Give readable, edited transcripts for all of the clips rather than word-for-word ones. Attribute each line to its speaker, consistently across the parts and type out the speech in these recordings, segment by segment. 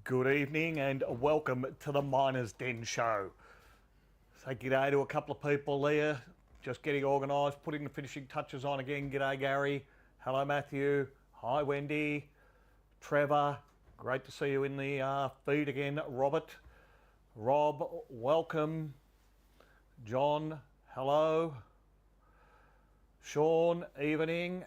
Speaker 1: Good evening and welcome to the Miners' Den Show. Say g'day to a couple of people there, just getting organised, putting the finishing touches on again. G'day Gary, hello Matthew, hi Wendy, Trevor, great to see you in the feed again. Robert, Rob, welcome. John, hello. Sean, evening.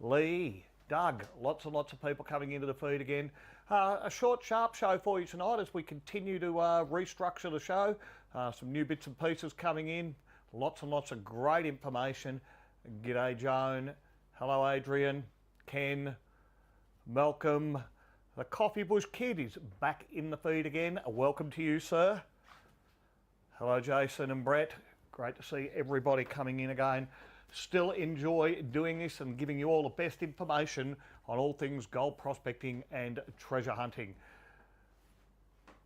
Speaker 1: Lee, Doug, lots and lots of people coming into the feed again. A short, sharp show for you tonight as we continue to restructure the show. Some new bits and pieces coming in. Lots and lots of great information. G'day Joan. Hello Adrian. Ken. Malcolm. The Coffee Bush Kid is back in the feed again. Welcome to you, sir. Hello Jason and Brett. Great to see everybody coming in again. Still enjoy doing this and giving you all the best information on all things gold prospecting and treasure hunting.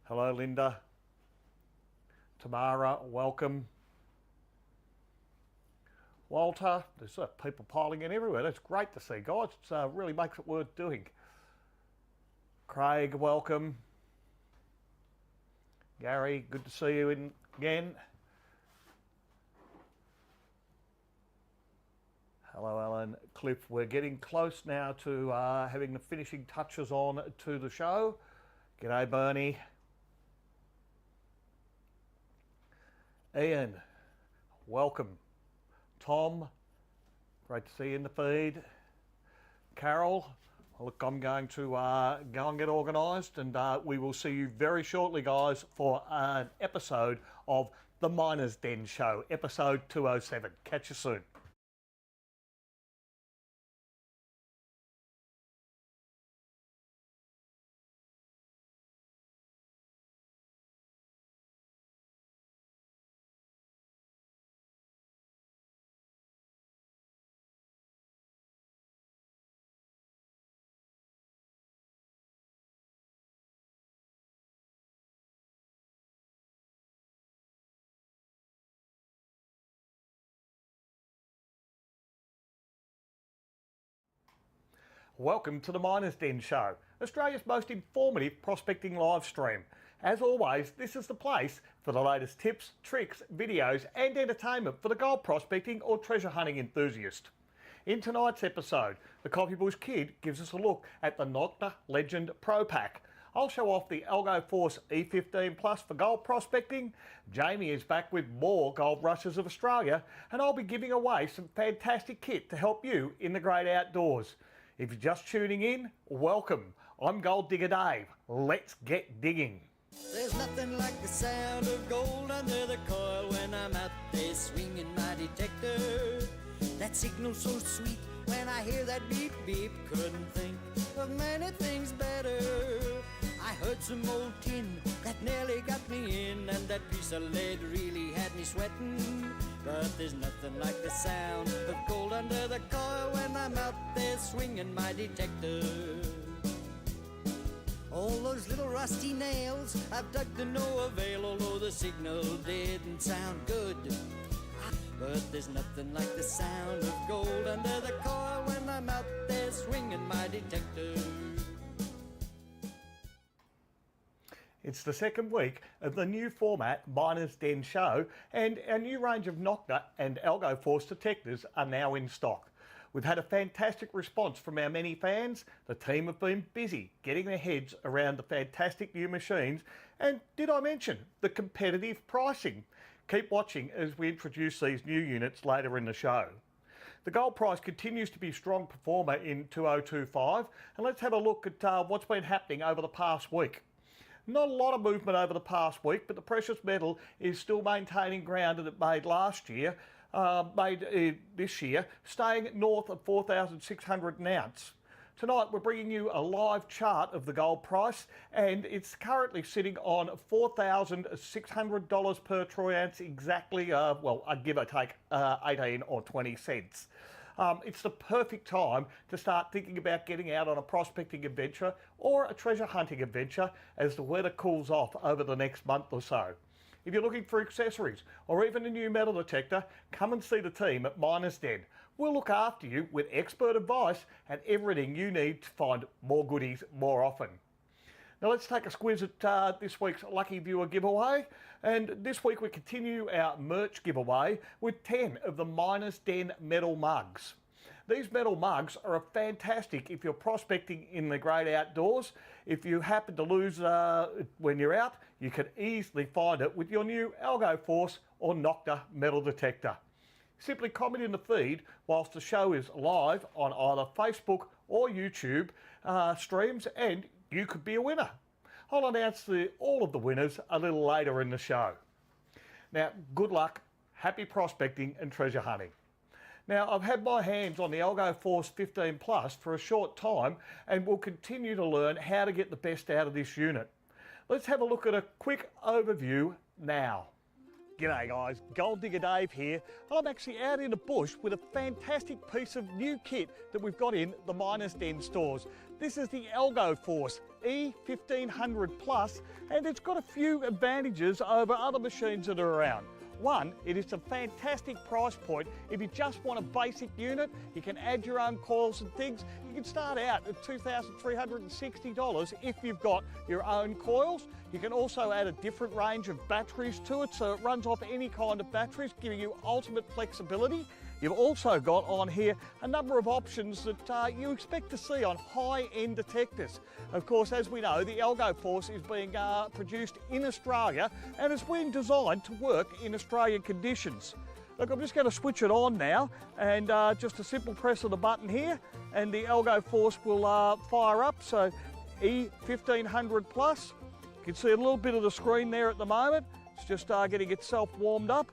Speaker 1: Hello Linda. Tamara, welcome. Walter, there's people piling in everywhere. That's great to see, guys. It really makes it worth doing. Craig, welcome. Gary, good to see you again. Hello Alan. Cliff, we're getting close now to having the finishing touches on to the show. G'day Bernie. Ian, welcome. Tom, great to see you in the feed. Carol, look, I'm going to go and get organised and we will see you very shortly, guys, for an episode of the Miners' Den Show, episode 207. Catch you soon. Welcome to the Miners' Den Show, Australia's most informative prospecting live stream. As always, this is the place for the latest tips, tricks, videos and entertainment for the gold prospecting or treasure hunting enthusiast. In tonight's episode, the Coffee Bush Kid gives us a look at the Nokta Legend Pro Pack. I'll show off the Elgo Force E15 Plus for gold prospecting. Jamie is back with more Gold Rushes of Australia, and I'll be giving away some fantastic kit to help you in the great outdoors. If you're just tuning in, welcome. I'm Gold Digger Dave. Let's get digging.
Speaker 2: There's nothing like the sound of gold under the coil when I'm out there swinging my detector. That signal so sweet when I hear that beep beep. Couldn't think of many things better. I heard some old tin that nearly got me in, and that piece of lead really had me sweating. But there's nothing like the sound of gold under the coil when I'm out there swinging my detector. All those little rusty nails I've dug to no avail, although the signal didn't sound good. But there's nothing like the sound of gold under the coil when I'm out there swinging my detector.
Speaker 1: It's the second week of the new format Miners' Den Show, and our new range of Nokta and Elgo Force detectors are now in stock. We've had a fantastic response from our many fans. The team have been busy getting their heads around the fantastic new machines, and did I mention the competitive pricing? Keep watching as we introduce these new units later in the show. The gold price continues to be a strong performer in 2025, and let's have a look at what's been happening over the past week. Not a lot of movement over the past week, but the precious metal is still maintaining ground that it made last year, this year, staying north of 4,600 an ounce. Tonight we're bringing you a live chart of the gold price, and it's currently sitting on $4,600 per troy ounce exactly, well, I give or take 18 or 20 cents. It's the perfect time to start thinking about getting out on a prospecting adventure or a treasure hunting adventure as the weather cools off over the next month or so. If you're looking for accessories or even a new metal detector, come and see the team at Miners' Den. We'll look after you with expert advice and everything you need to find more goodies more often. Now let's take a squiz at this week's Lucky Viewer giveaway. And this week we continue our merch giveaway with 10 of the Miners Den metal mugs. These metal mugs are fantastic if you're prospecting in the great outdoors. If you happen to lose when you're out, you can easily find it with your new Elgo Force or Nokta metal detector. Simply comment in the feed whilst the show is live on either Facebook or YouTube streams, and you could be a winner. I'll announce all of the winners a little later in the show. Now, good luck, happy prospecting and treasure hunting. Now, I've had my hands on the Elgo Force 15 Plus for a short time and will continue to learn how to get the best out of this unit. Let's have a look at a quick overview now. G'day guys, Gold Digger Dave here, and I'm actually out in the bush with a fantastic piece of new kit that we've got in the Miners Den stores. This is the Elgo Force E1500 Plus, and it's got a few advantages over other machines that are around. One, it is a fantastic price point. If you just want a basic unit, you can add your own coils and things. You can start out at $2,360 if you've got your own coils. You can also add a different range of batteries to it, so it runs off any kind of batteries, giving you ultimate flexibility. You've also got on here a number of options that you expect to see on high-end detectors. Of course, as we know, the Elgo Force is being produced in Australia and it's been designed to work in Australian conditions. Look, I'm just going to switch it on now, and just a simple press of the button here and the Elgo Force will fire up. So E1500 Plus, you can see a little bit of the screen there at the moment. It's just getting itself warmed up.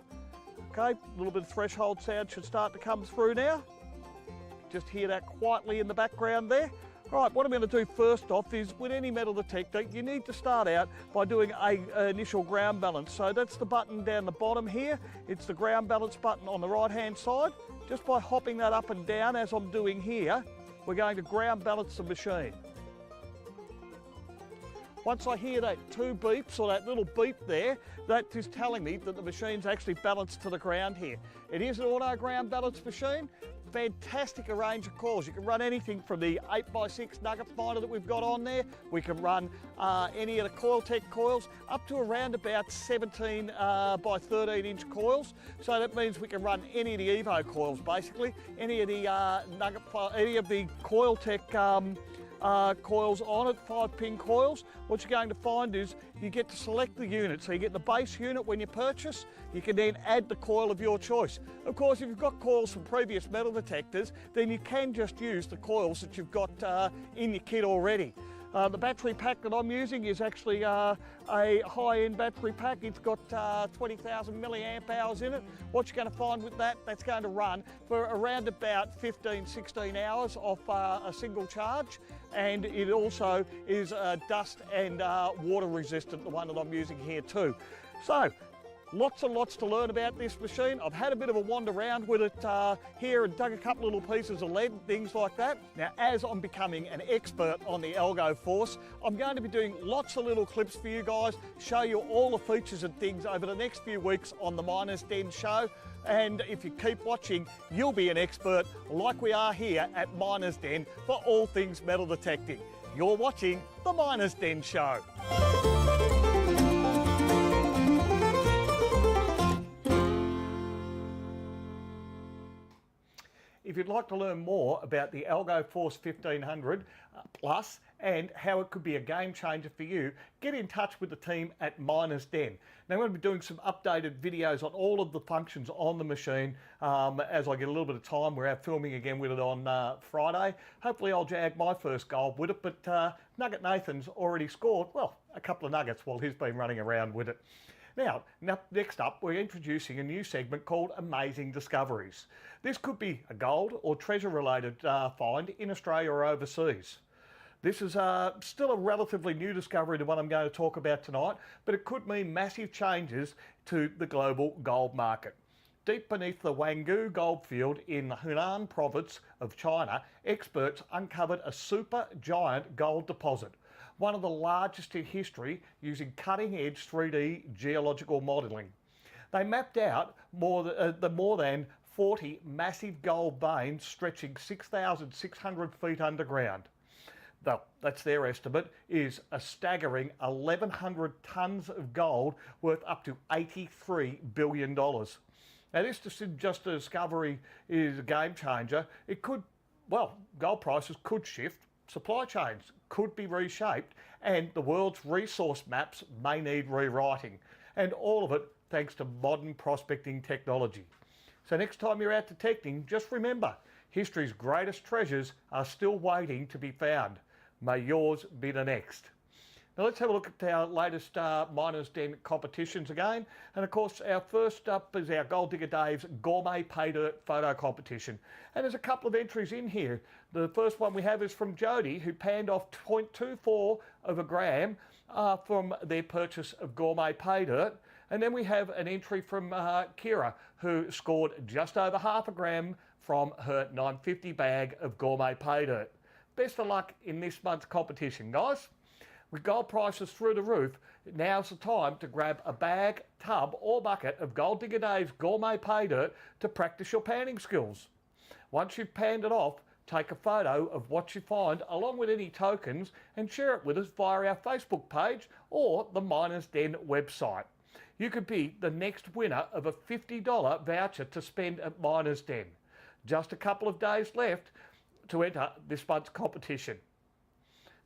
Speaker 1: Okay, a little bit of threshold sound should start to come through now. Just hear that quietly in the background there. All right, what I'm going to do first off is, with any metal detector, you need to start out by doing an initial ground balance. So that's the button down the bottom here. It's the ground balance button on the right-hand side. Just by hopping that up and down, as I'm doing here, we're going to ground balance the machine. Once I hear that two beeps, or that little beep there, that is telling me that the machine's actually balanced to the ground here. It is an auto ground balance machine. Fantastic range of coils. You can run anything from the 8x6 nugget finder that we've got on there. We can run any of the Coiltech coils up to around about 17 by 13 inch coils. So that means we can run any of the Evo coils, basically, any of the any of the Coiltech coils on it, 5-pin coils. What you're going to find is you get to select the unit. So you get the base unit when you purchase. You can then add the coil of your choice. Of course, if you've got coils from previous metal detectors, then you can just use the coils that you've got in your kit already. The battery pack that I'm using is actually a high-end battery pack. It's got 20,000 milliamp hours in it. What you're going to find with that, that's going to run for around about 15, 16 hours off a single charge. And it also is dust and water resistant, the one that I'm using here too. So, lots and lots to learn about this machine. I've had a bit of a wander around with it here and dug a couple little pieces of lead, things like that. Now, as I'm becoming an expert on the Elgo Force, I'm going to be doing lots of little clips for you guys, show you all the features and things over the next few weeks on the Miners Den show. And if you keep watching, you'll be an expert like we are here at Miners Den for all things metal detecting. You're watching the Miners Den show. If you'd like to learn more about the Elgo Force 1500 Plus and how it could be a game changer for you, get in touch with the team at Miners Den. Now, I'm going to be doing some updated videos on all of the functions on the machine as I get a little bit of time. We're out filming again with it on Friday. Hopefully I'll jag my first goal with it, but Nugget Nathan's already scored, well, a couple of nuggets while he's been running around with it. Now, next up, we're introducing a new segment called Amazing Discoveries. This could be a gold or treasure-related find in Australia or overseas. This is still a relatively new discovery to what I'm going to talk about tonight, but it could mean massive changes to the global gold market. Deep beneath the Wanggu goldfield in the Hunan province of China, experts uncovered a super giant gold deposit, one of the largest in history, using cutting-edge 3D geological modelling. They mapped out more than 40 massive gold veins stretching 6,600 feet underground. Well, that's their estimate, is a staggering 1,100 tonnes of gold worth up to $83 billion. Now, this isn't just a discovery is a game changer. It could, well, gold prices could shift, supply chains could be reshaped, and the world's resource maps may need rewriting. And all of it thanks to modern prospecting technology. So next time you're out detecting, just remember, history's greatest treasures are still waiting to be found. May yours be the next. Now let's have a look at our latest Miners Den competitions again. And of course, our first up is our Gold Digger Dave's Gourmet Pay Dirt Photo Competition. And there's a couple of entries in here. The first one we have is from Jody, who panned off 0.24 of a gram from their purchase of Gourmet Pay Dirt. And then we have an entry from Kira, who scored just over half a gram from her 950 bag of Gourmet Pay Dirt. Best of luck in this month's competition, guys. With gold prices through the roof, now's the time to grab a bag, tub or bucket of Gold Digger Dave's Gourmet Pay Dirt to practice your panning skills. Once you've panned it off, take a photo of what you find along with any tokens and share it with us via our Facebook page or the Miners Den website. You could be the next winner of a $50 voucher to spend at Miners Den. Just a couple of days left to enter this month's competition.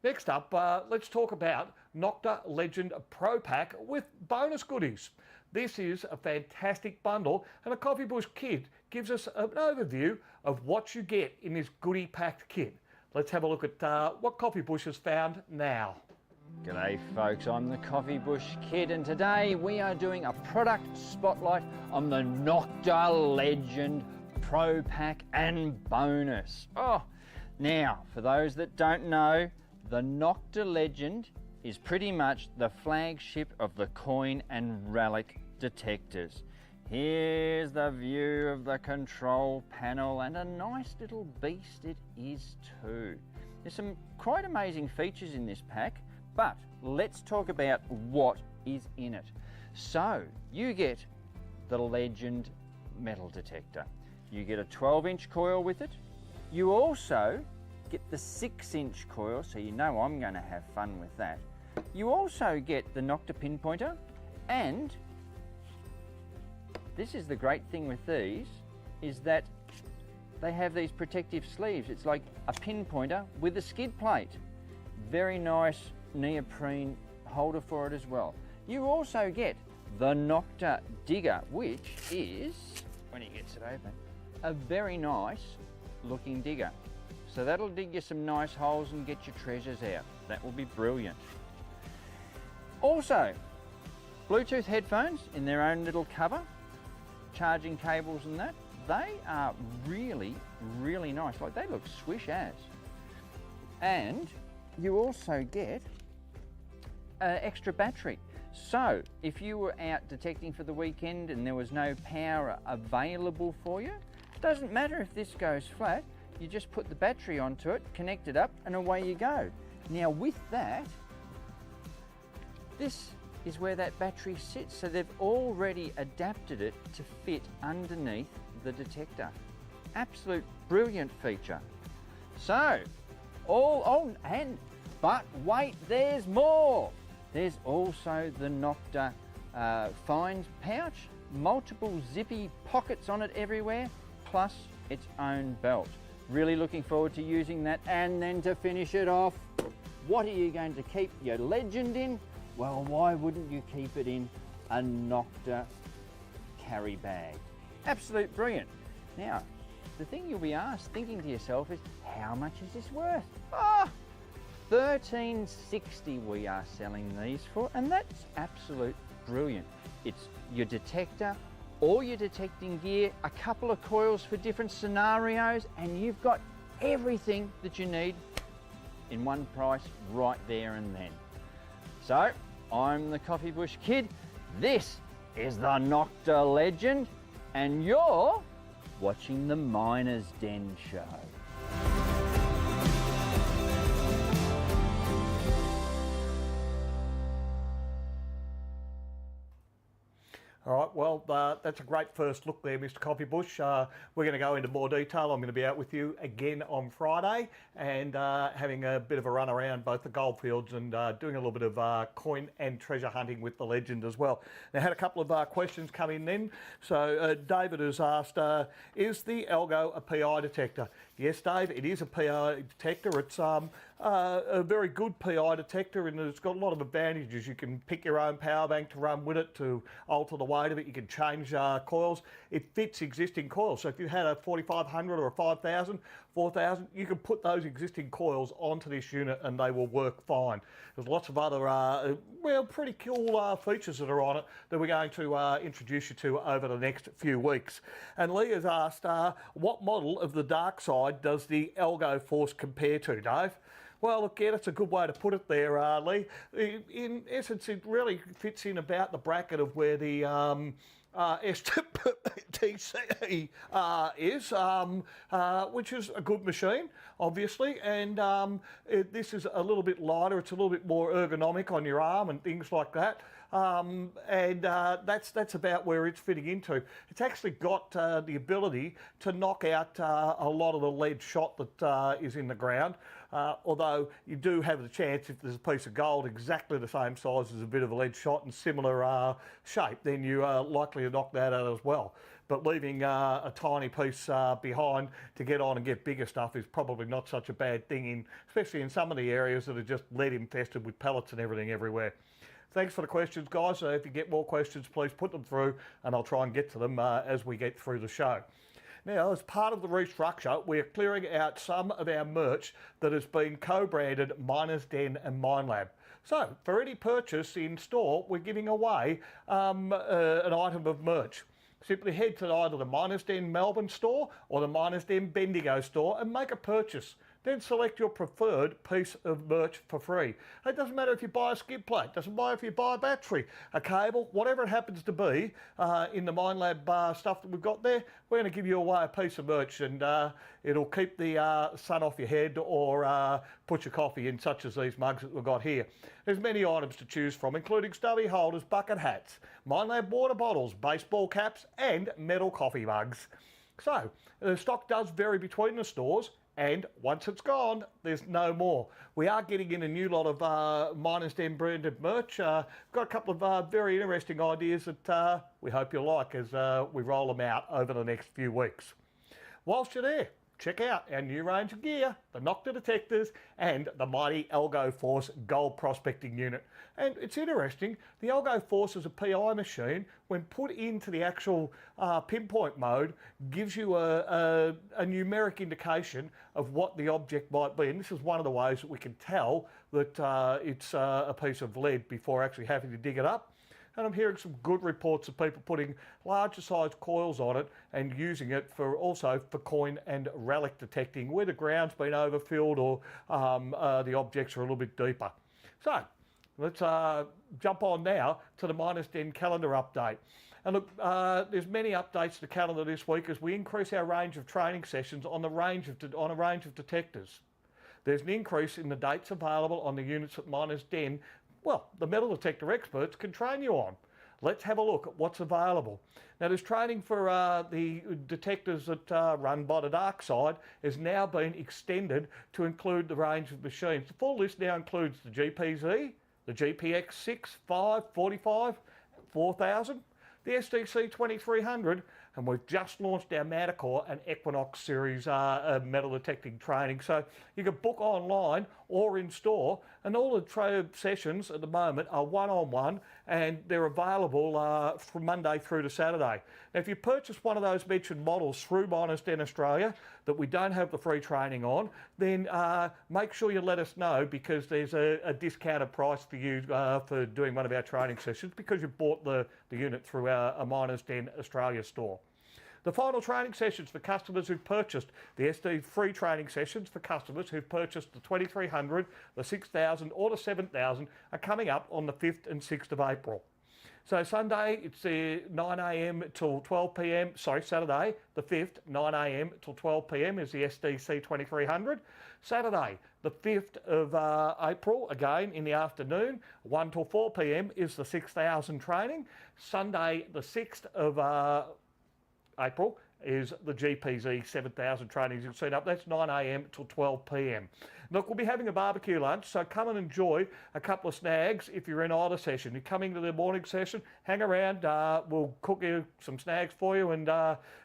Speaker 1: Next up, let's talk about Nokta Legend Pro Pack with bonus goodies. This is a fantastic bundle, and a Coffee Bush kit gives us an overview of what you get in this goodie packed kit. Let's have a look at what Coffee Bush has found now.
Speaker 3: G'day folks, I'm the Coffee Bush Kid, and today we are doing a product spotlight on the Nokta Legend Pro Pack and bonus. Now, for those that don't know, the Nokta Legend is pretty much the flagship of the coin and relic detectors. Here's the view of the control panel, and a nice little beast it is too. There's some quite amazing features in this pack, but let's talk about what is in it. So, you get the Legend metal detector. You get a 12-inch coil with it. You also get the 6-inch coil, so you know I'm going to have fun with that. You also get the Nokta pinpointer, and this is the great thing with these, is that they have these protective sleeves. It's like a pinpointer with a skid plate. Very nice neoprene holder for it as well. You also get the Nokta Digger, which is, when he gets it open, a very nice looking digger. So that'll dig you some nice holes and get your treasures out. That will be brilliant. Also, Bluetooth headphones in their own little cover, charging cables and that. They are really, really nice. Like, they look swish as. And you also get an extra battery. So if you were out detecting for the weekend and there was no power available for you, doesn't matter if this goes flat, you just put the battery onto it, connect it up, and away you go. Now with that, this is where that battery sits. So they've already adapted it to fit underneath the detector. Absolute brilliant feature. So, but wait, there's more. There's also the Nokta Find pouch, multiple zippy pockets on it everywhere, plus its own belt. Really looking forward to using that. And then to finish it off, what are you going to keep your Legend in? Well, why wouldn't you keep it in a Nokta carry bag? Absolute brilliant. Now, the thing you'll be thinking to yourself is, how much is this worth? $13.60 we are selling these for, and that's absolute brilliant. It's your detector, all your detecting gear, a couple of coils for different scenarios, and you've got everything that you need in one price right there and then. So, I'm the Coffee Bush Kid, this is the Nokta Legend, and you're watching the Miners Den Show.
Speaker 1: All right, well, that's a great first look there, Mr. Coffee Bush. We're going to go into more detail. I'm going to be out with you again on Friday and having a bit of a run around both the goldfields and doing a little bit of coin and treasure hunting with the legend as well. Now, I had a couple of questions come in then. So David has asked, is the Elgo a PI detector? Yes, Dave, it is a PI detector. It's a very good PI detector, and it's got a lot of advantages. You can pick your own power bank to run with it to alter the weight of it. You can change coils. It fits existing coils. So if you had a 4500 or a 5000, 4000, you can put those existing coils onto this unit and they will work fine. There's lots of other, well, pretty cool features that are on it that we're going to introduce you to over the next few weeks. And Lee has asked, what model of the dark side does the Elgo Force compare to, Dave? Well, look, yeah, that's a good way to put it there, Lee. In essence, it really fits in about the bracket of where the STC is, which is a good machine, obviously, and this is a little bit lighter. It's a little bit more ergonomic on your arm and things like that. That's about where it's fitting into. It's actually got the ability to knock out a lot of the lead shot that is in the ground. Although you do have the chance, if there's a piece of gold exactly the same size as a bit of a lead shot and similar shape, then you are likely to knock that out as well. But leaving a tiny piece behind to get on and get bigger stuff is probably not such a bad thing, especially in some of the areas that are just lead infested with pellets and everything everywhere. Thanks for the questions, guys. If you get more questions, please put them through and I'll try and get to them as we get through the show. Now, as part of the restructure, we're clearing out some of our merch that has been co-branded Miner's Den and Minelab. So, for any purchase in store, we're giving away an item of merch. Simply head to either the Miner's Den Melbourne store or the Miner's Den Bendigo store and make a purchase. Then select your preferred piece of merch for free. It doesn't matter if you buy a skid plate, it doesn't matter if you buy a battery, a cable, whatever it happens to be in the Minelab stuff that we've got there, we're going to give you away a piece of merch, and it'll keep the sun off your head or put your coffee in, such as these mugs that we've got here. There's many items to choose from, including stubby holders, bucket hats, Minelab water bottles, baseball caps and metal coffee mugs. So, the stock does vary between the stores, and once it's gone, there's no more. We are getting in a new lot of Miner's Den branded merch. Got a couple of very interesting ideas that we hope you'll like as we roll them out over the next few weeks. Whilst you're there, check out our new range of gear, the Nokta Detectors and the mighty Elgo Force gold prospecting unit. And it's interesting, the Elgo Force is a PI machine. When put into the actual pinpoint mode, gives you a numeric indication of what the object might be. And this is one of the ways that we can tell that it's a piece of lead before actually having to dig it up. And I'm hearing some good reports of people putting larger sized coils on it and using it for also for coin and relic detecting where the ground's been overfilled or the objects are a little bit deeper. So let's jump on now to the Miner's Den calendar update. And look, there's many updates to the calendar this week as we increase our range of training sessions on a range of detectors. There's an increase in the dates available on the units at Miner's Den. Well, the metal detector experts can train you on. Let's have a look at what's available. Now, there's training for the detectors that run by the dark side has now been extended to include the range of machines. The full list now includes the GPZ, the GPX 6, 5, 45, 4000, the STC 2300, and we've just launched our Mattercore and Equinox series metal detecting training. So you can book online or in store, and all the sessions at the moment are one-on-one, and they're available from Monday through to Saturday. Now, if you purchase one of those mentioned models through Miner's Den Australia that we don't have the free training on, then make sure you let us know, because there's a discounted price for you for doing one of our training sessions because you bought the unit through a Miner's Den Australia store. The final training sessions for customers who've purchased the SD free training sessions for customers who've purchased the 2300, the 6000 or the 7000 are coming up on the 5th and 6th of April. So Sunday, it's 9 a.m. till 12 p.m. Sorry, Saturday, the 5th, 9 a.m. till 12 p.m. is the SDC 2300. Saturday, the 5th of April, again in the afternoon, 1 till 4 p.m. is the 6000 training. Sunday, the 6th of April is the GPZ 7000 training. As you can see up, that's 9 a.m. till 12 p.m. Look, we'll be having a barbecue lunch, so come and enjoy a couple of snags if you're in either session. You're coming to the morning session, hang around, we'll cook you some snags for you, and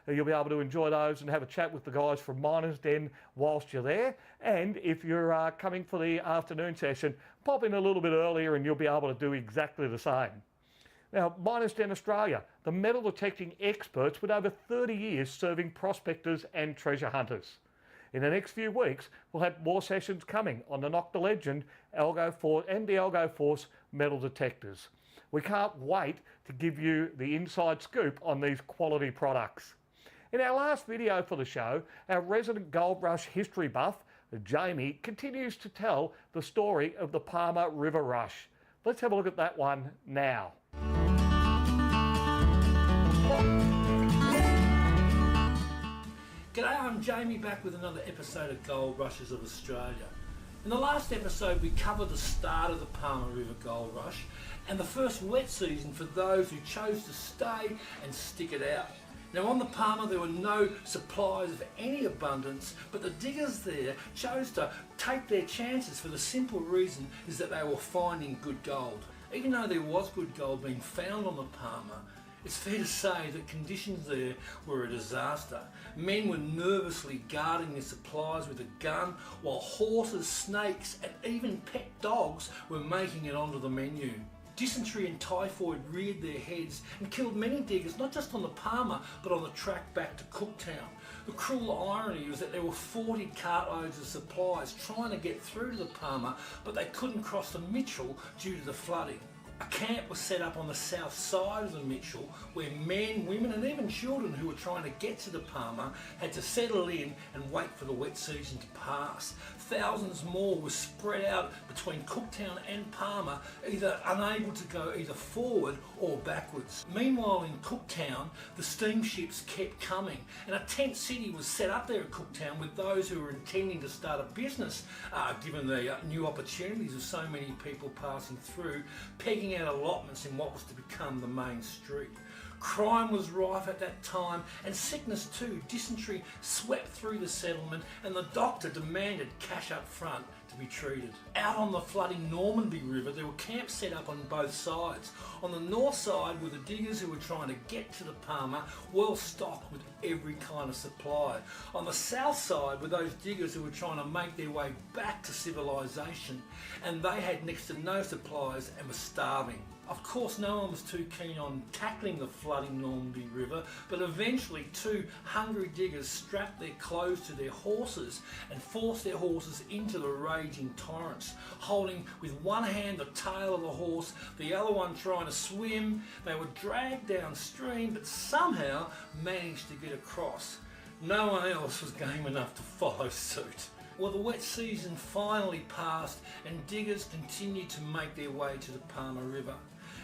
Speaker 1: you'll be able to enjoy those and have a chat with the guys from Miners Den whilst you're there. And if you're coming for the afternoon session, pop in a little bit earlier and you'll be able to do exactly the same. Now, Miners Den Australia, the metal detecting experts with over 30 years serving prospectors and treasure hunters. In the next few weeks, we'll have more sessions coming on the Nokta Legend, Elgo Force and the Elgo Force metal detectors. We can't wait to give you the inside scoop on these quality products. In our last video for the show, our resident Gold Rush history buff, Jamie, continues to tell the story of the Palmer River Rush. Let's have a look at that one now.
Speaker 4: G'day, I'm Jamie, back with another episode of Gold Rushes of Australia. In the last episode we covered the start of the Palmer River Gold Rush and the first wet season for those who chose to stay and stick it out. Now on the Palmer there were no supplies of any abundance, but the diggers there chose to take their chances for the simple reason is that they were finding good gold. Even though there was good gold being found on the Palmer, it's fair to say that conditions there were a disaster. Men were nervously guarding their supplies with a gun, while horses, snakes and even pet dogs were making it onto the menu. Dysentery and typhoid reared their heads and killed many diggers, not just on the Palmer, but on the track back to Cooktown. The cruel irony was that there were 40 cartloads of supplies trying to get through to the Palmer, but they couldn't cross the Mitchell due to the flooding. A camp was set up on the south side of the Mitchell where men, women and even children who were trying to get to the Palmer had to settle in and wait for the wet season to pass. Thousands more were spread out between Cooktown and Palmer, either unable to go either forward or backwards. Meanwhile in Cooktown, the steamships kept coming and a tent city was set up there at Cooktown with those who were intending to start a business, given the new opportunities of so many people passing through, pegging out allotments in what was to become the main street. Crime was rife at that time and sickness too. Dysentery swept through the settlement and the doctor demanded cash up front to be treated. Out on the flooding Normanby River there were camps set up on both sides. On the north side were the diggers who were trying to get to the Palmer, well stocked with every kind of supply. On the south side were those diggers who were trying to make their way back to civilization, and they had next to no supplies and were starving. Of course, no one was too keen on tackling the flooding Normanby River, but eventually two hungry diggers strapped their clothes to their horses and forced their horses into the raging torrents, holding with one hand the tail of the horse, the other one trying to swim. They were dragged downstream, but somehow managed to get across. No one else was game enough to follow suit. Well, the wet season finally passed and diggers continued to make their way to the Palmer River.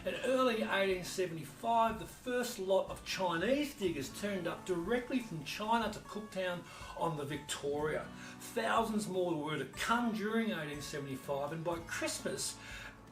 Speaker 4: In early 1875, the first lot of Chinese diggers turned up directly from China to Cooktown on the Victoria. Thousands more were to come during 1875, and by Christmas,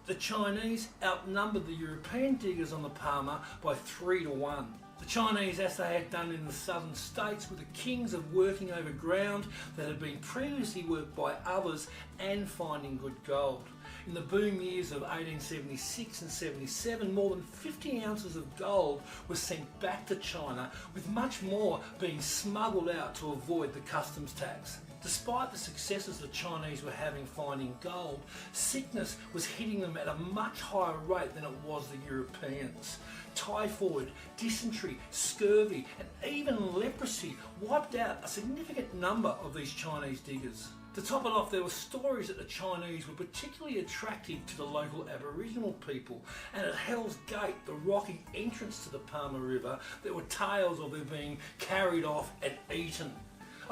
Speaker 4: the Chinese outnumbered the European diggers on the Palmer by 3 to 1. The Chinese, as they had done in the southern states, were the kings of working over ground that had been previously worked by others and finding good gold. In the boom years of 1876 and 77, more than 50 ounces of gold was sent back to China, with much more being smuggled out to avoid the customs tax. Despite the successes the Chinese were having finding gold, sickness was hitting them at a much higher rate than it was the Europeans. Typhoid, dysentery, scurvy and even leprosy wiped out a significant number of these Chinese diggers. To top it off, there were stories that the Chinese were particularly attractive to the local Aboriginal people, and at Hell's Gate, the rocky entrance to the Palmer River, there were tales of them being carried off and eaten.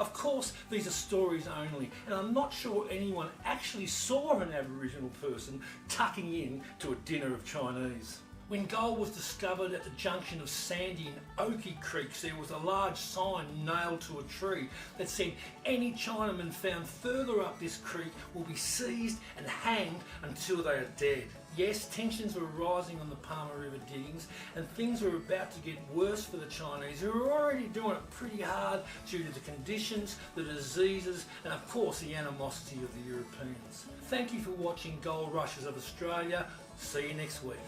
Speaker 4: Of course, these are stories only, and I'm not sure anyone actually saw an Aboriginal person tucking in to a dinner of Chinese. When gold was discovered at the junction of Sandy and Oakey Creeks, there was a large sign nailed to a tree that said any Chinaman found further up this creek will be seized and hanged until they are dead. Yes, tensions were rising on the Palmer River diggings, and things were about to get worse for the Chinese, who were already doing it pretty hard due to the conditions, the diseases, and of course the animosity of the Europeans. Thank you for watching Gold Rushes of Australia. See you next week.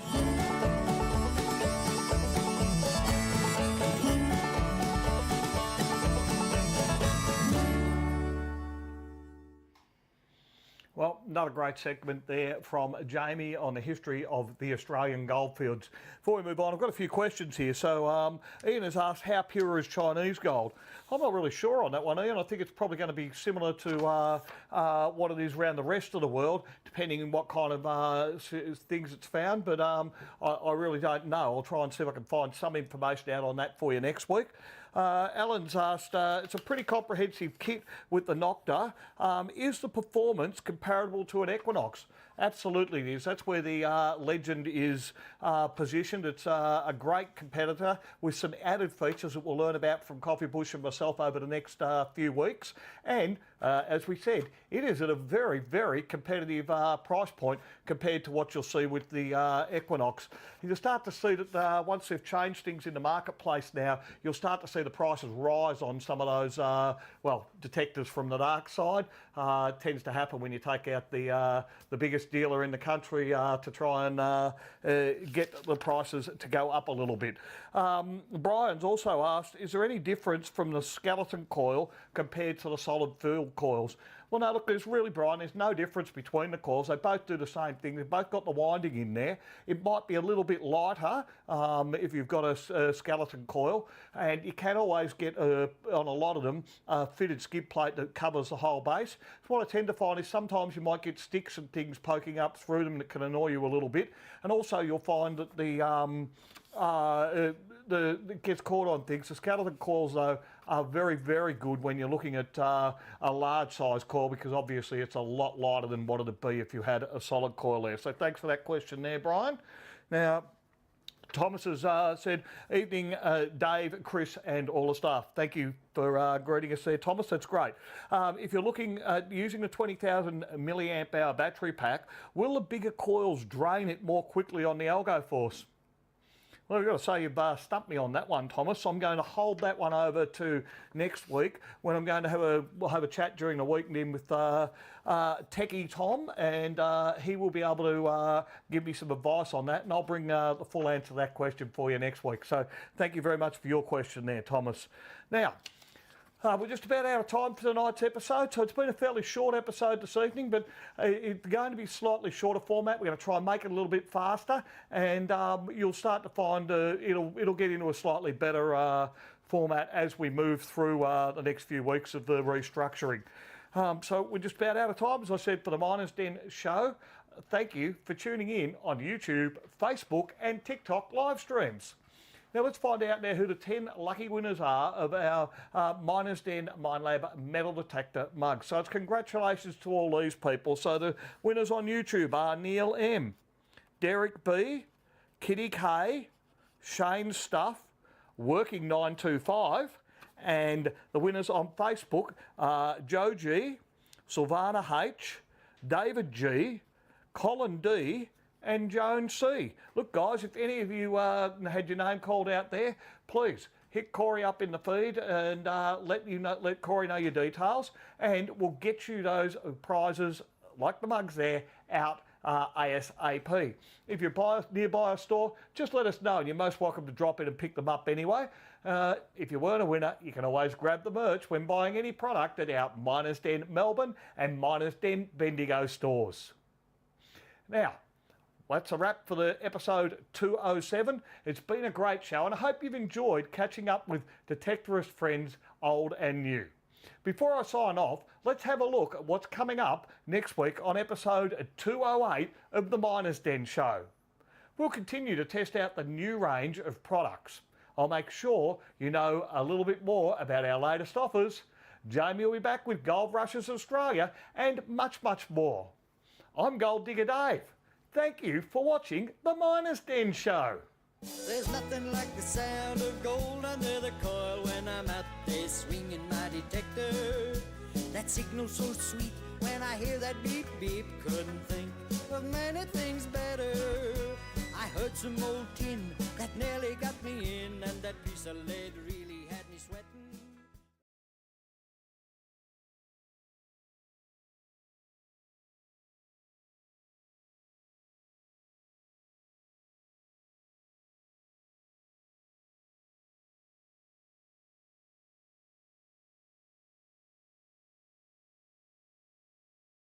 Speaker 1: Well, another great segment there from Jamie on the history of the Australian goldfields. Before we move on, I've got a few questions here. So Ian has asked, how pure is Chinese gold? I'm not really sure on that one, Ian. I think it's probably going to be similar to what it is around the rest of the world, depending on what kind of things it's found. But I really don't know. I'll try and see if I can find some information out on that for you next week. Alan's asked, it's a pretty comprehensive kit with the Nokta. Is the performance comparable to an Equinox? Absolutely it is. That's where the Legend is positioned. It's a great competitor with some added features that we'll learn about from Coffee Bush and myself over the next few weeks. And as we said, it is at a very, very competitive price point compared to what you'll see with the Equinox. You'll start to see that once they've changed things in the marketplace now, you'll start to see the prices rise on some of those, well, detectors from the dark side. It tends to happen when you take out the biggest dealer in the country to try and get the prices to go up a little bit. Brian's also asked, is there any difference from the skeleton coil compared to the solid fuel coils? Well, no, look, Brian, there's no difference between the coils. They both do the same thing. They've both got the winding in there. It might be a little bit lighter if you've got a skeleton coil, and you can always get, on a lot of them, a fitted skid plate that covers the whole base. So what I tend to find is sometimes you might get sticks and things poking up through them that can annoy you a little bit, and also you'll find that it gets caught on things. The skeleton coils, though, are very, very good when you're looking at a large size coil, because obviously it's a lot lighter than what it'd be if you had a solid coil there. So thanks for that question there, Brian. Now, Thomas has said, evening, Dave, Chris and all the staff. Thank you for greeting us there, Thomas. That's great. If you're looking at using the 20,000 milliamp hour battery pack, will the bigger coils drain it more quickly on the Elgo Force? Well, I've got to say you've stumped me on that one, Thomas. I'm going to hold that one over to next week, when I'm going to we'll have a chat during the week then with Techie Tom, and he will be able to give me some advice on that, and I'll bring the full answer to that question for you next week. So thank you very much for your question there, Thomas. Now, we're just about out of time for tonight's episode, so it's been a fairly short episode this evening, but it's going to be slightly shorter format. We're going to try and make it a little bit faster, and you'll start to find it'll get into a slightly better format as we move through the next few weeks of the restructuring. So we're just about out of time, as I said, for the Miners Den show. Thank you for tuning in on YouTube, Facebook and TikTok live streams. Now let's find out now who the 10 lucky winners are of our Miners Den Minelab Metal Detector mug. So it's congratulations to all these people. So the winners on YouTube are Neil M, Derek B, Kitty K, Shane Stuff, Working 925, and the winners on Facebook are Joe G, Sylvana H, David G, Colin D, and Joan C. Look, guys, if any of you had your name called out there, please hit Corey up in the feed and let Corey know your details, and we'll get you those prizes, like the mugs there, out ASAP. If you're nearby a store, just let us know, and you're most welcome to drop in and pick them up anyway. If you weren't a winner, you can always grab the merch when buying any product at our Miners Den Melbourne and Miners Den Bendigo stores. Now, that's a wrap for the episode 207. It's been a great show, and I hope you've enjoyed catching up with detectorist friends old and new. Before I sign off, let's have a look at what's coming up next week on episode 208 of the Miners Den show. We'll continue to test out the new range of products. I'll make sure you know a little bit more about our latest offers. Jamie will be back with Gold Rushes Australia and much, much more. I'm Gold Digger Dave. Thank you for watching the Miner's Den Show.
Speaker 2: There's nothing like the sound of gold under the coil when I'm out there swinging my detector. That signal so sweet when I hear that beep beep. Couldn't think of many things better. I heard some old tin that nearly got me in, and that piece of lead